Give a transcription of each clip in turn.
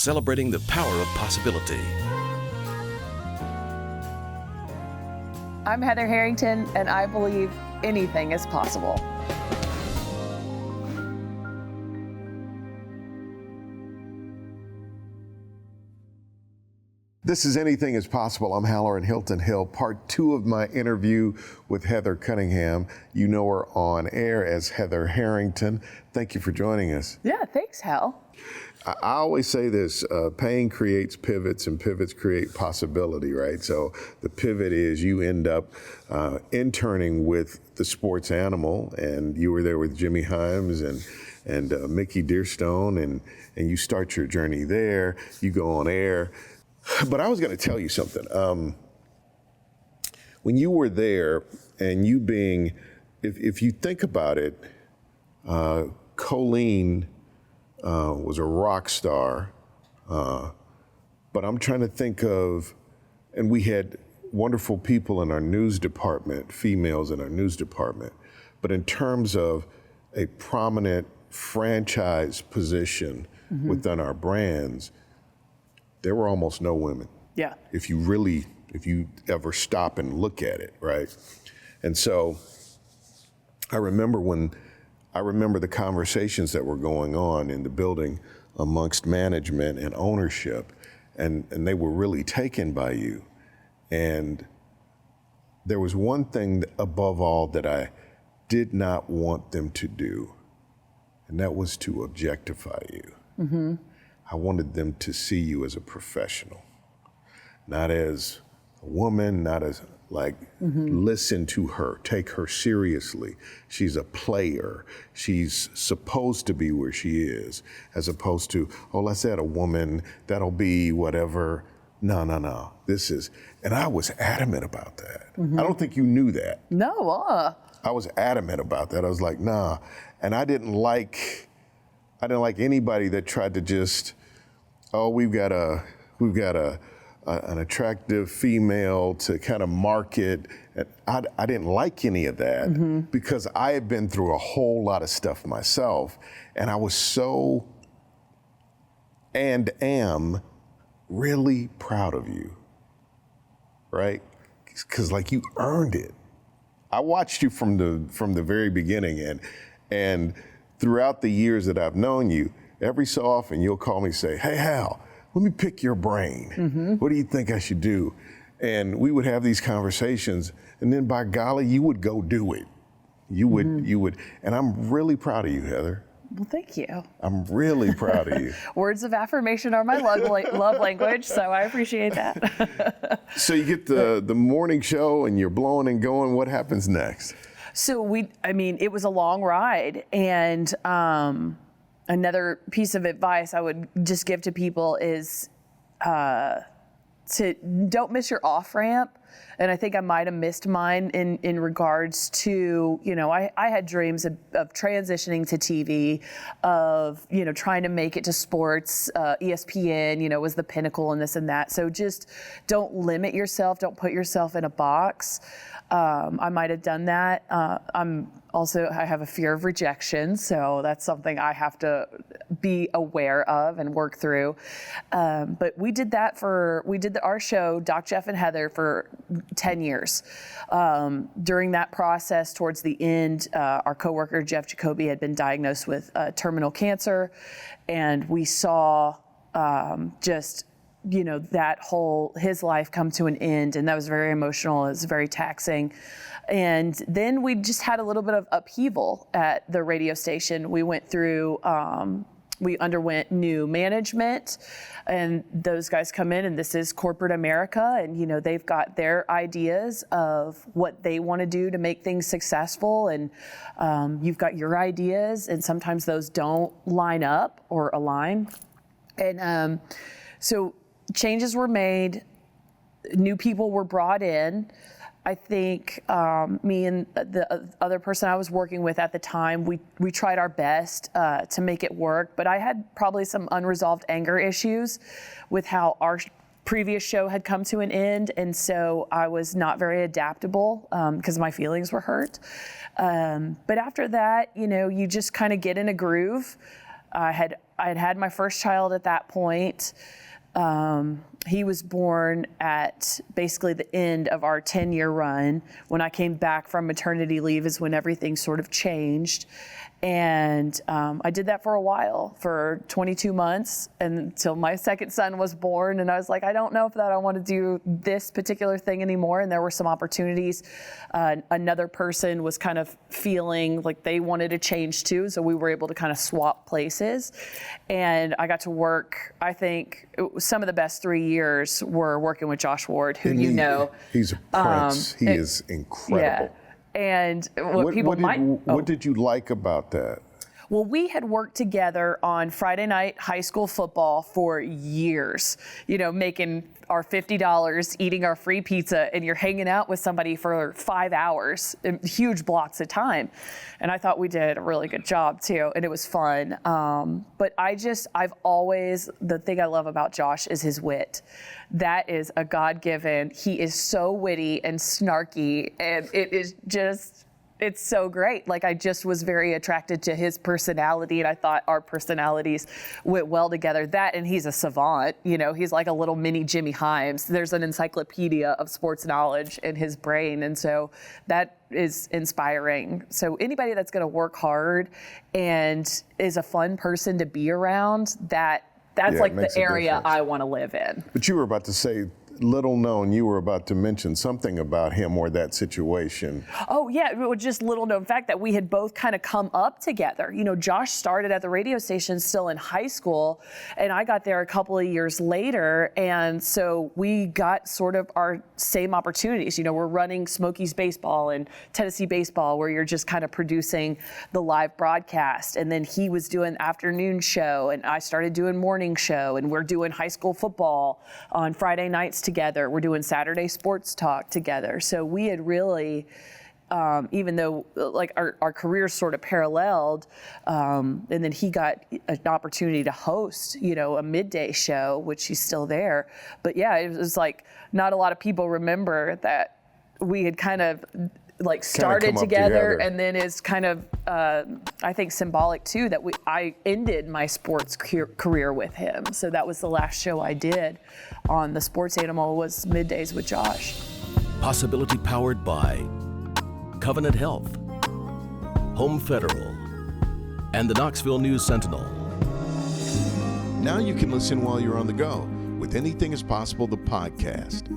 celebrating the power of possibility. I'm Heather Harrington, and I believe anything is possible. This is Anything is Possible. I'm Halloran Hilton Hill, part 2 of my interview with Heather Cunningham. You know her on air as Heather Harrington. Thank you for joining us. Yeah, thanks, Hal. I always say this, pain creates pivots and pivots create possibility, right? So the pivot is you end up interning with the sports animal, and you were there with Jimmy Himes and Mickey Dearstone, and you start your journey there. You go on air. But I was going to tell you something. When you were there, and you being, if you think about it, Colleen was a rock star, but I'm trying to think of, and we had wonderful people in our news department, females in our news department, but in terms of a prominent franchise position within our brands, there were almost no women. Yeah. If you ever stop and look at it, right? And so I remember the conversations that were going on in the building amongst management and ownership, and they were really taken by you. And there was one thing above all that I did not want them to do, and that was to objectify you. Mm-hmm. I wanted them to see you as a professional, not as a woman, not as listen to her, take her seriously. She's a player. She's supposed to be where she is, as opposed to, oh, let's add a woman, that'll be whatever. No. And I was adamant about that. I don't think you knew that. No. I was adamant about that. I was like, nah. And I didn't like anybody that tried to just, oh, we've got an attractive female to kind of market. I didn't like any of that because I had been through a whole lot of stuff myself, and I was so and am really proud of you, right? Because you earned it. I watched you from the very beginning, and throughout the years that I've known you, every so often you'll call me and say, hey, Hal, let me pick your brain. What do you think I should do? And we would have these conversations, and then by golly, you would go do it. You would, and I'm really proud of you, Heather. Well, thank you. I'm really proud of you. Words of affirmation are my love language, so I appreciate that. So you get the morning show, and you're blowing and going. What happens next? So it was a long ride, and another piece of advice I would just give to people is to don't miss your off ramp. And I think I might have missed mine in regards to, I had dreams of transitioning to TV, of, trying to make it to sports. ESPN, was the pinnacle and this and that. So just don't limit yourself. Don't put yourself in a box. I might have done that. I have a fear of rejection, so that's something I have to be aware of and work through. But we did our show, Doc, Jeff, and Heather, for 10 years. During that process, towards the end, our coworker, Jeff Jacoby, had been diagnosed with terminal cancer, and we saw his life come to an end, and that was very emotional. It was very taxing. And then we just had a little bit of upheaval at the radio station. We went through, we underwent new management, and those guys come in, and this is corporate America, and they've got their ideas of what they want to do to make things successful, and you've got your ideas, and sometimes those don't line up or align. And so changes were made, new people were brought in. I think me and the other person I was working with at the time, we tried our best to make it work, but I had probably some unresolved anger issues with how our previous show had come to an end, and so I was not very adaptable because my feelings were hurt. But after that, you just kind of get in a groove. I I had had my first child at that point. He was born at basically the end of our 10-year run. When I came back from maternity leave is when everything sort of changed. And I did that for a while, for 22 months, until my second son was born. And I was like, I don't know if I want to do this particular thing anymore. And there were some opportunities. Another person was kind of feeling like they wanted to change too. So we were able to kind of swap places. And I got to work, I think, some of the best 3 years were working with Josh Ward, who you know. He's a prince. He is incredible. Yeah. And what did you like about that? Well, we had worked together on Friday night high school football for years, making our $50, eating our free pizza, and you're hanging out with somebody for 5 hours, huge blocks of time. And I thought we did a really good job too, and it was fun. But the thing I love about Josh is his wit. That is a God-given. He is so witty and snarky, and it's so great. Like, I just was very attracted to his personality, and I thought our personalities went well together. That, and he's a savant, he's like a little mini Jimmy Himes. There's an encyclopedia of sports knowledge in his brain, and so that is inspiring. So anybody that's gonna work hard and is a fun person to be around, that's like the area I wanna live in. But you were about to say, little known, you were about to mention something about him or that situation. Oh yeah, it was just little known fact that we had both kind of come up together. Josh started at the radio station still in high school, and I got there a couple of years later, and so we got sort of our same opportunities. We're running Smokies baseball and Tennessee baseball, where you're just kind of producing the live broadcast, and then he was doing afternoon show, and I started doing morning show, and we're doing high school football on Friday nights together. We're doing Saturday sports talk together. So we had really, even though like our careers sort of paralleled, and then he got an opportunity to host, a midday show, which he's still there. But yeah, it was like not a lot of people remember that we had kind of like started together, and then is kind of I think symbolic too that I ended my sports career with him. So that was the last show I did on the Sports Animal, was Middays with Josh. Possibility powered by Covenant Health, Home Federal, and the Knoxville News Sentinel. Now you can listen while you're on the go with Anything is Possible, the podcast.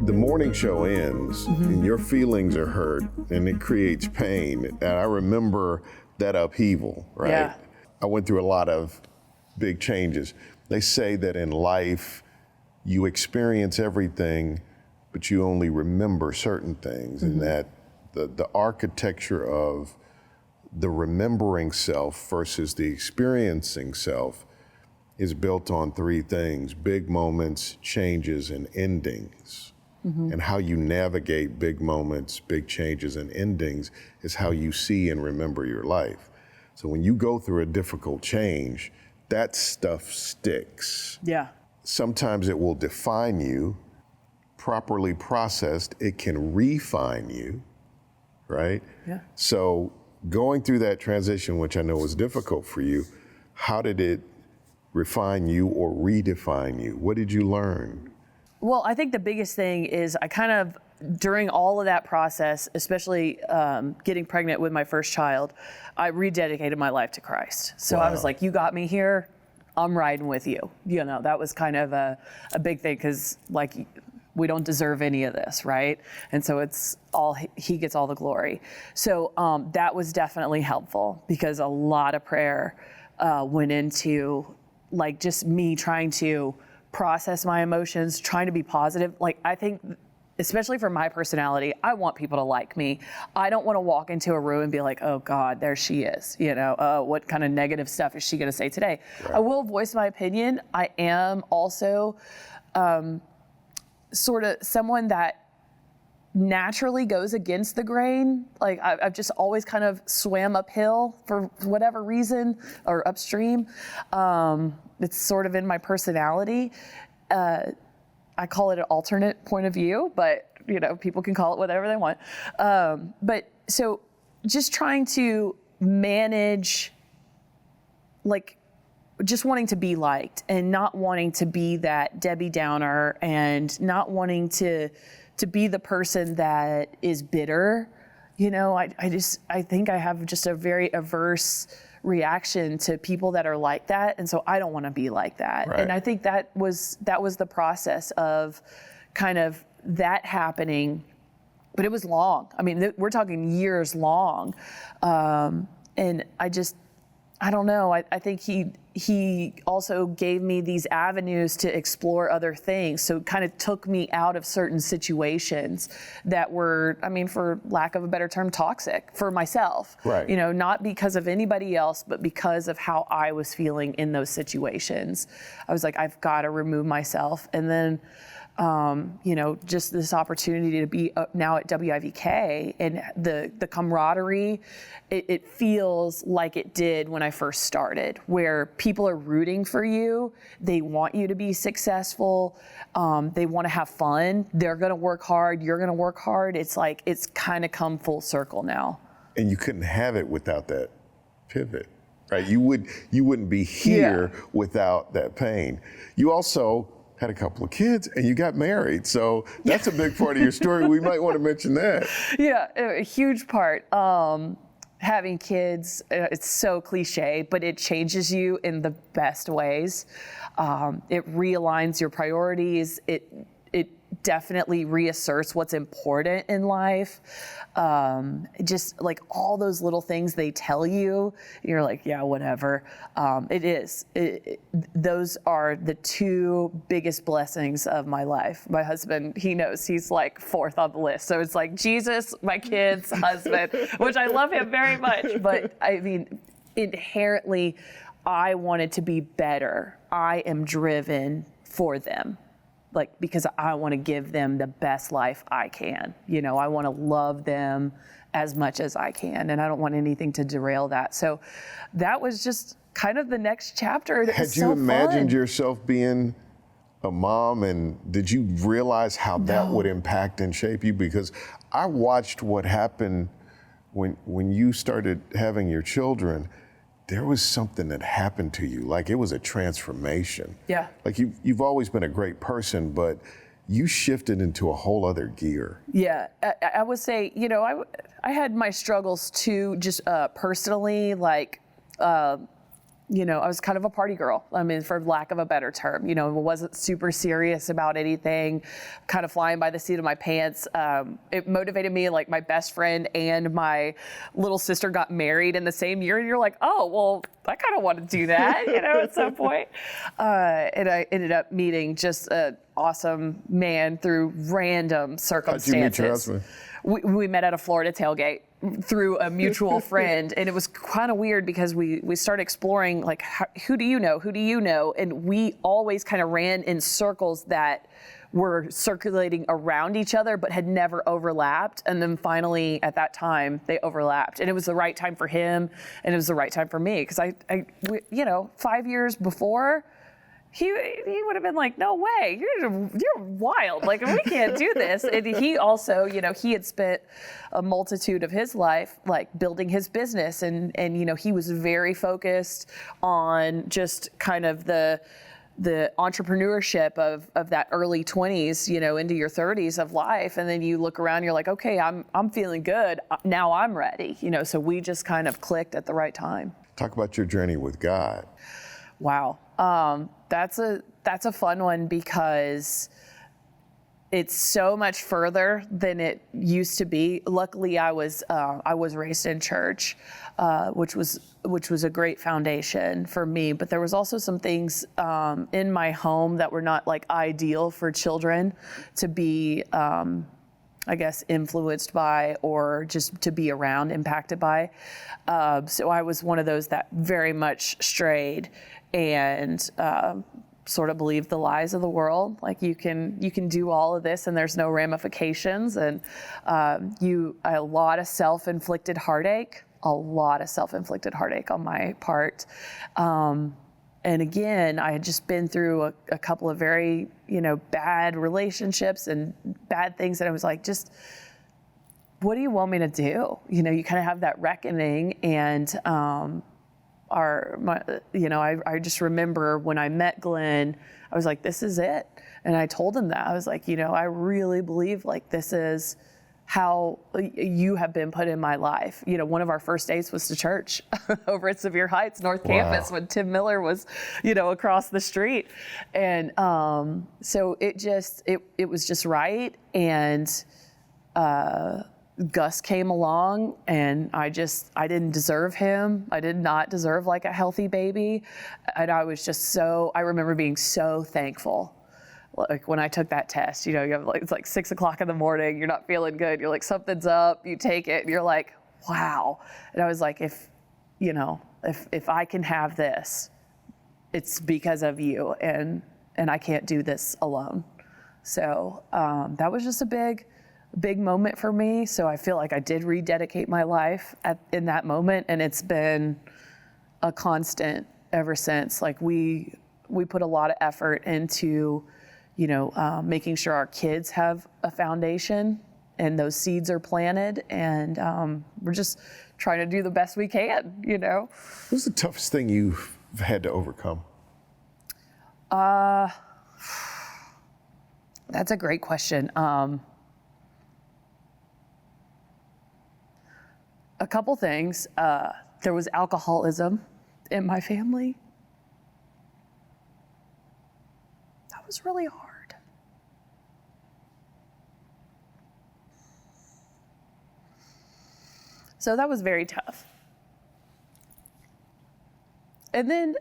The morning show ends, and your feelings are hurt, and it creates pain. And I remember that upheaval, right? Yeah. I went through a lot of big changes. They say that in life, you experience everything, but you only remember certain things, and that the architecture of the remembering self versus the experiencing self is built on three things: big moments, changes, and endings. And how you navigate big moments, big changes, and endings is how you see and remember your life. So when you go through a difficult change, that stuff sticks. Yeah. Sometimes it will define you. Properly processed, it can refine you, right? Yeah. So going through that transition, which I know was difficult for you, how did it refine you or redefine you? What did you learn? Well, I think the biggest thing is I kind of, during all of that process, especially getting pregnant with my first child, I rededicated my life to Christ. So I was like, you got me here, I'm riding with you. That was kind of a big thing, because like, we don't deserve any of this, right? And so it's all, he gets all the glory. So that was definitely helpful, because a lot of prayer went into like just me trying to process my emotions, trying to be positive. Like, I think, especially for my personality, I want people to like me. I don't want to walk into a room and be like, oh God, there she is. What kind of negative stuff is she going to say today? Right. I will voice my opinion. I am also sort of someone that naturally goes against the grain. Like, I've just always kind of swam uphill for whatever reason, or upstream. It's sort of in my personality. I call it an alternate point of view, but people can call it whatever they want. But so just trying to manage, like, just wanting to be liked and not wanting to be that Debbie Downer and not wanting to be the person that is bitter. I think I have just a very averse reaction to people that are like that. And so I don't want to be like that. Right. And I think that was the process of kind of that happening, but it was long. I mean, we're talking years long. And I don't know. I think he also gave me these avenues to explore other things. So it kind of took me out of certain situations that were, for lack of a better term, toxic for myself. Right. Not because of anybody else, but because of how I was feeling in those situations. I was like, I've got to remove myself. And then, just this opportunity to be now at WIVK and the camaraderie, it feels like it did when I first started, where people are rooting for you. They want you to be successful. They want to have fun. They're going to work hard. You're going to work hard. It's like, it's kind of come full circle now. And you couldn't have it without that pivot, right? You wouldn't be here without that pain. You also had a couple of kids and you got married. So that's a big part of your story. We might want to mention that. Yeah, a huge part. Having kids, it's so cliche, but it changes you in the best ways. It realigns your priorities. It definitely reasserts what's important in life. Just like all those little things they tell you, you're like, yeah, whatever. It is. Those are the two biggest blessings of my life. My husband, he knows, he's like fourth on the list. So it's like Jesus, my kids, husband, which I love him very much. But inherently, I wanted to be better. I am driven for them. Because I want to give them the best life I can. I want to love them as much as I can, and I don't want anything to derail that. So that was just kind of the next chapter. Had you imagined yourself being a mom, and did you realize how that would impact and shape you? Because I watched what happened when you started having your children. There was something that happened to you, like it was a transformation. Yeah. Like you've always been a great person, but you shifted into a whole other gear. Yeah, I would say, I had my struggles too, just personally, I was kind of a party girl. For lack of a better term, wasn't super serious about anything, kind of flying by the seat of my pants. It motivated me, like my best friend and my little sister got married in the same year. And you're like, oh, well, I kind of want to do that, at some point. And I ended up meeting just an awesome man through random circumstances. How'd you meet your husband? We met at a Florida tailgate through a mutual friend, and it was kind of weird because we started exploring, like, who do you know, and we always kind of ran in circles that were circulating around each other but had never overlapped, and then finally at that time they overlapped, and it was the right time for him and it was the right time for me, because I 5 years before, he would have been like, no way, you're wild, like, we can't do this. And he also, he had spent a multitude of his life like building his business, and he was very focused on just kind of the entrepreneurship of that early 20s, into your 30s of life. And then you look around, you're like, okay, I'm feeling good. Now I'm ready. So we just kind of clicked at the right time. Talk about your journey with God. Wow. That's a fun one, because it's so much further than it used to be. Luckily, I was raised in church, which was a great foundation for me. But there was also some things in my home that were not like ideal for children to be, I guess, influenced by, or just to be around, impacted by. So I was one of those that very much strayed and sort of believed the lies of the world. Like, you can do all of this and there's no ramifications. And a lot of self-inflicted heartache on my part. And again, I had just been through a couple of very, bad relationships and bad things that I was like, just, what do you want me to do? You kind of have that reckoning. And I just remember when I met Glenn, I was like, this is it. And I told him that. I was like, I really believe like this is how you have been put in my life. One of our first dates was to church over at Sevier Heights North Campus when Tim Miller was, across the street. And so it was just right. And Gus came along, and I didn't deserve him. I did not deserve like a healthy baby. And I was just I remember being so thankful. Like when I took that test, you have it's like 6 o'clock in the morning, you're not feeling good. You're like, something's up, you take it and you're like, wow. And I was like, if I can have this, it's because of you, and I can't do this alone. So that was just a big moment for me. So I feel like I did rededicate my life in that moment, and it's been a constant ever since. Like we put a lot of effort into making sure our kids have a foundation and those seeds are planted, and we're just trying to do the best we can, What's the toughest thing you've had to overcome? That's a great question. A couple things. There was alcoholism in my family. That was really hard. So that was very tough. And then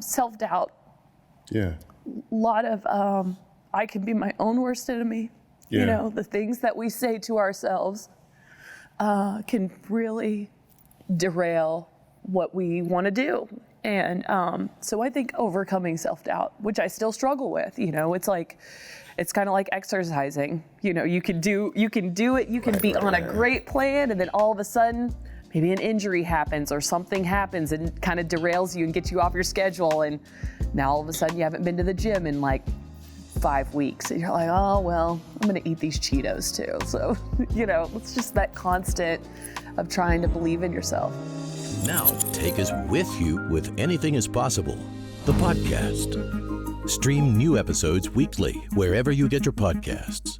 self-doubt. Yeah. A lot of, I can be my own worst enemy. Yeah. The things that we say to ourselves can really derail what we want to do. And so I think overcoming self-doubt, which I still struggle with, it's kind of like exercising. You can do it, you can be on a great plan, and then all of a sudden, maybe an injury happens or something happens and kind of derails you and gets you off your schedule. And now all of a sudden you haven't been to the gym in like 5 weeks. And you're like, oh, well, I'm going to eat these Cheetos too. So, it's just that constant of trying to believe in yourself. Now, take us with you with Anything is Possible, the podcast. Stream new episodes weekly wherever you get your podcasts.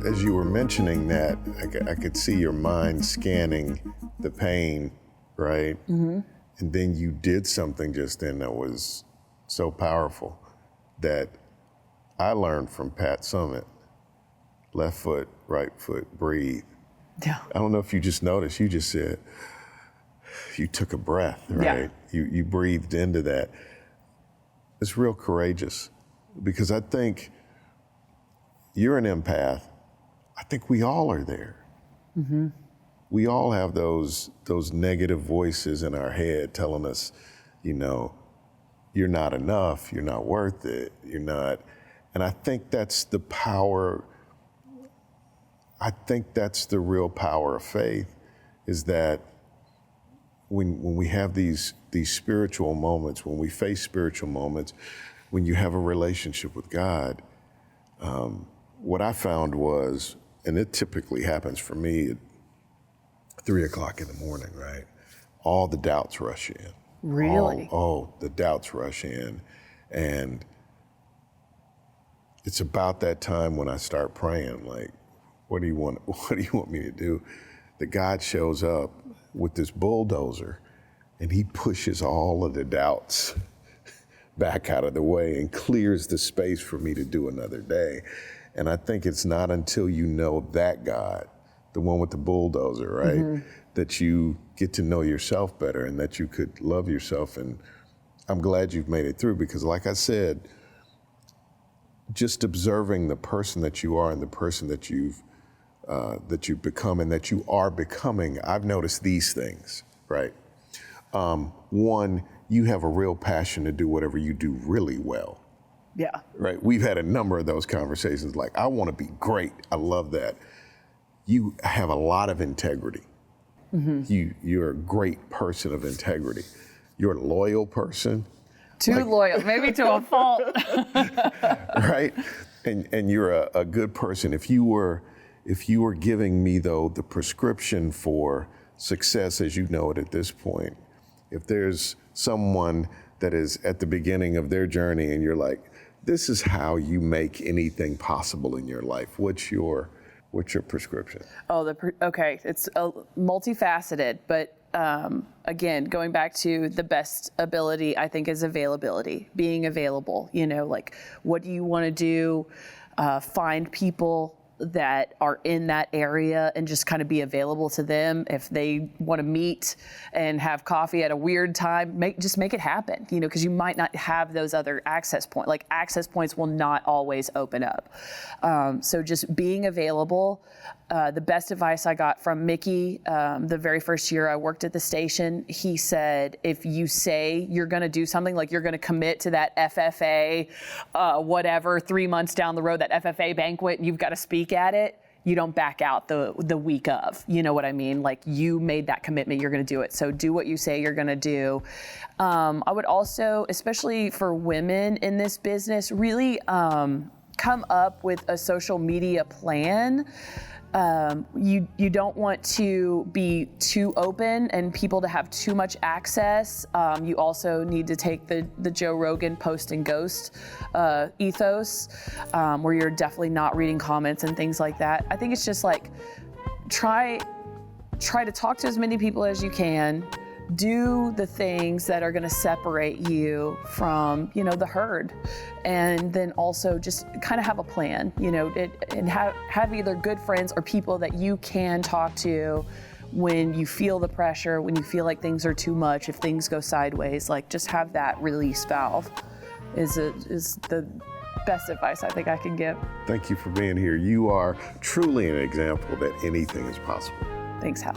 As you were mentioning that, I could see your mind scanning the pain, right? Mm-hmm. And then you did something just then that was so powerful that I learned from Pat Summitt. Left foot, right foot, breathe. Yeah. I don't know if you just noticed, you just said, you took a breath, right? Yeah. You breathed into that. It's real courageous, because I think you're an empath. I think we all are there. Mm-hmm. We all have those negative voices in our head telling us, you're not enough, you're not worth it, you're not. And I think that's the power. I think that's the real power of faith, is that when we have these spiritual moments, when we face spiritual moments, when you have a relationship with God, what I found was, and it typically happens for me at 3 o'clock in the morning, right? All the doubts rush in. Really? The doubts rush in. And it's about that time when I start praying, like, what do you want me to do? That God shows up with this bulldozer, and he pushes all of the doubts back out of the way and clears the space for me to do another day. And I think it's not until you know that God, the one with the bulldozer, right, mm-hmm. that you get to know yourself better and that you could love yourself. And I'm glad you've made it through, because like I said, just observing the person that you are and the person that you've become and that you are becoming, I've noticed these things, right? One, you have a real passion to do whatever you do really well. Yeah. Right. We've had a number of those conversations, like, I want to be great. I love that. You have a lot of integrity. You're a great person of integrity. You're a loyal person. Too loyal, maybe to a fault. Right? And you're a good person. If you were giving me, though, the prescription for success as you know it at this point, if there's someone that is at the beginning of their journey and you're like, this is how you make anything possible in your life, what's your prescription? Okay, it's multifaceted, but again, going back to the best ability, I think, is availability, being available. Like, what do you want to do? Find people that are in that area and just kind of be available to them. If they want to meet and have coffee at a weird time, just make it happen, because you might not have those other access points. Like, access points will not always open up. So just being available. The best advice I got from Mickey, the very first year I worked at the station, he said, if you say you're going to do something, like you're going to commit to that FFA, whatever, 3 months down the road, that FFA banquet, and you've got to speak at it, you don't back out the week of. You know what I mean? Like, you made that commitment, you're going to do it. So do what you say you're going to do. I would also, especially for women in this business, really come up with a social media plan. You don't want to be too open and people to have too much access. You also need to take the Joe Rogan post and ghost ethos, where you're definitely not reading comments and things like that. I think it's just like, try to talk to as many people as you can. Do the things that are going to separate you from, the herd, and then also just kind of have a plan, and have either good friends or people that you can talk to when you feel the pressure, when you feel like things are too much, if things go sideways. Like, just have that release valve is the best advice I think I can give. Thank you for being here. You are truly an example that anything is possible. Thanks, Hal.